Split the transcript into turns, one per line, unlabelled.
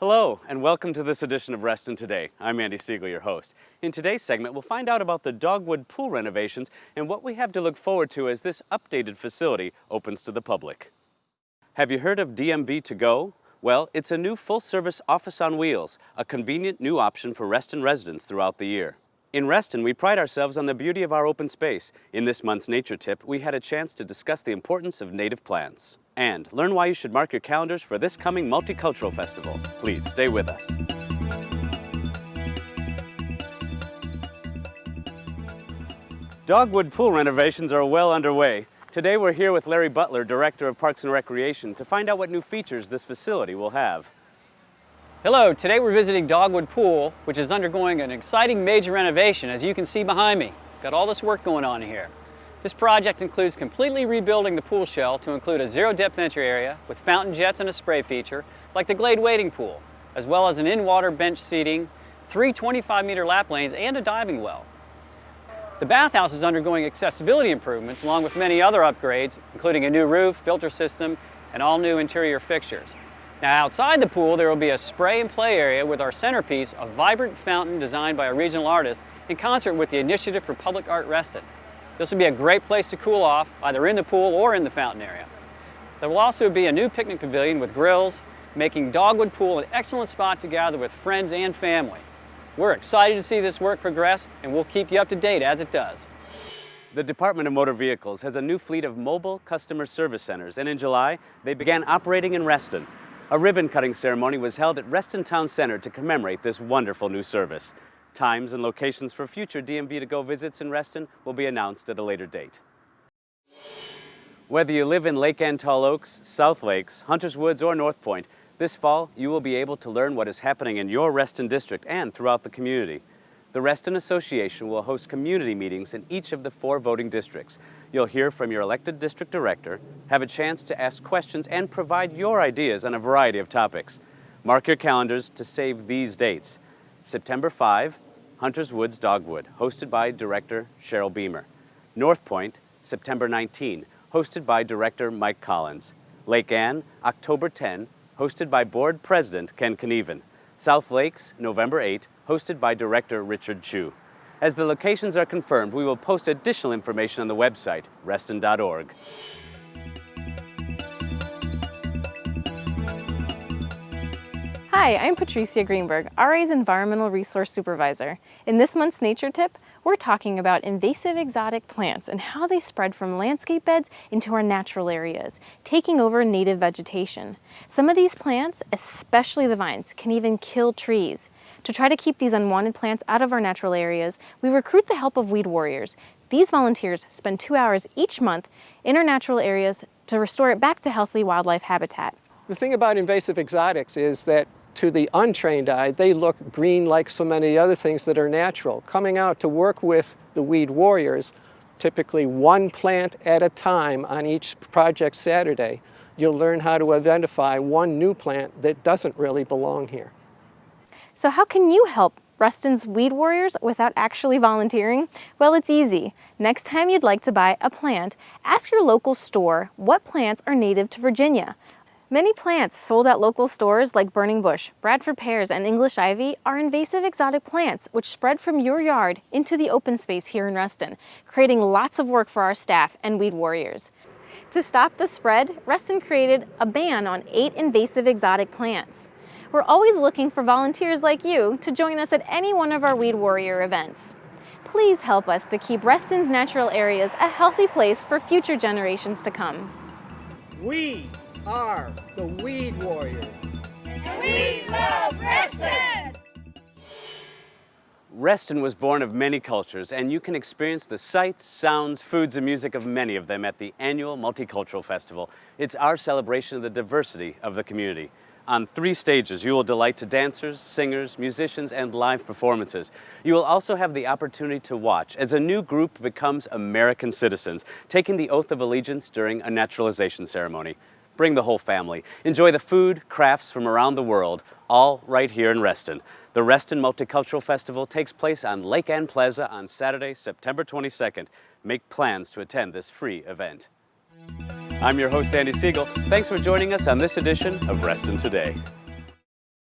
Hello, and welcome to this edition of Reston Today. I'm Andy Siegel, your host. In today's segment, we'll find out about the Dogwood pool renovations and what we have to look forward to as this updated facility opens to the public. Have you heard of DMV To Go? Well, it's a new full-service office on wheels, a convenient new option for Reston residents throughout the year. In Reston, we pride ourselves on the beauty of our open space. In this month's Nature Tip, we had a chance to discuss the importance of native plants and learn why you should mark your calendars for this coming Multicultural Festival. Please stay with us. Dogwood pool renovations are well underway. Today we're here with Larry Butler, Director of Parks and Recreation, to find out what new features this facility will have.
Hello, today we're visiting Dogwood Pool, which is undergoing an exciting major renovation, as you can see behind me. Got all this work going on here. This project includes completely rebuilding the pool shell to include a zero-depth entry area with fountain jets and a spray feature, like the Glade wading pool, as well as an in-water bench seating, 3 25-meter lap lanes, and a diving well. The bathhouse is undergoing accessibility improvements along with many other upgrades, including a new roof, filter system, and all new interior fixtures. Now outside the pool there will be a spray and play area with our centerpiece, a vibrant fountain designed by a regional artist in concert with the Initiative for Public Art Reston. This will be a great place to cool off, either in the pool or in the fountain area. There will also be a new picnic pavilion with grills, making Dogwood Pool an excellent spot to gather with friends and family. We're excited to see this work progress, and we'll keep you up to date as it does.
The Department of Motor Vehicles has a new fleet of mobile customer service centers, and in July, they began operating in Reston. A ribbon-cutting ceremony was held at Reston Town Center to commemorate this wonderful new service. Times and locations for future DMV To Go visits in Reston will be announced at a later date. Whether you live in Lake Ann Tall Oaks, South Lakes, Hunters Woods, or North Point, this fall you will be able to learn what is happening in your Reston district and throughout the community. The Reston Association will host community meetings in each of the 4 voting districts. You'll hear from your elected district director, have a chance to ask questions, and provide your ideas on a variety of topics. Mark your calendars to save these dates. September 5, Hunters Woods Dogwood, hosted by Director Cheryl Beamer. North Point, September 19, hosted by Director Mike Collins. Lake Ann, October 10, hosted by Board President Ken Knieven. South Lakes, November 8, hosted by Director Richard Chu. As the locations are confirmed, we will post additional information on the website, reston.org.
Hi, I'm Patricia Greenberg, RA's Environmental Resource Supervisor. In this month's Nature Tip, we're talking about invasive exotic plants and how they spread from landscape beds into our natural areas, taking over native vegetation. Some of these plants, especially the vines, can even kill trees. To try to keep these unwanted plants out of our natural areas, we recruit the help of weed warriors. These volunteers spend 2 hours each month in our natural areas to restore it back to healthy wildlife habitat.
The thing about invasive exotics is that to the untrained eye, they look green like so many other things that are natural. Coming out to work with the weed warriors, typically 1 plant at a time on each project Saturday, you'll learn how to identify 1 new plant that doesn't really belong here.
So how can you help Reston's weed warriors without actually volunteering? Well, it's easy. Next time you'd like to buy a plant, ask your local store what plants are native to Virginia. Many plants sold at local stores like burning bush, Bradford pears, and English ivy are invasive exotic plants which spread from your yard into the open space here in Reston, creating lots of work for our staff and weed warriors. To stop the spread, Reston created a ban on 8 invasive exotic plants. We're always looking for volunteers like you to join us at any one of our weed warrior events. Please help us to keep Reston's natural areas a healthy place for future generations to come.
We are the Weed Warriors.
And we love Reston!
Reston was born of many cultures, and you can experience the sights, sounds, foods, and music of many of them at the annual Multicultural Festival. It's our celebration of the diversity of the community. On 3 stages, you will delight to dancers, singers, musicians, and live performances. You will also have the opportunity to watch as a new group becomes American citizens, taking the oath of allegiance during a naturalization ceremony. Bring the whole family. Enjoy the food, crafts from around the world, all right here in Reston. The Reston Multicultural Festival takes place on Lake Ann Plaza on Saturday, September 22nd. Make plans to attend this free event. I'm your host, Andy Siegel. Thanks for joining us on this edition of Reston Today.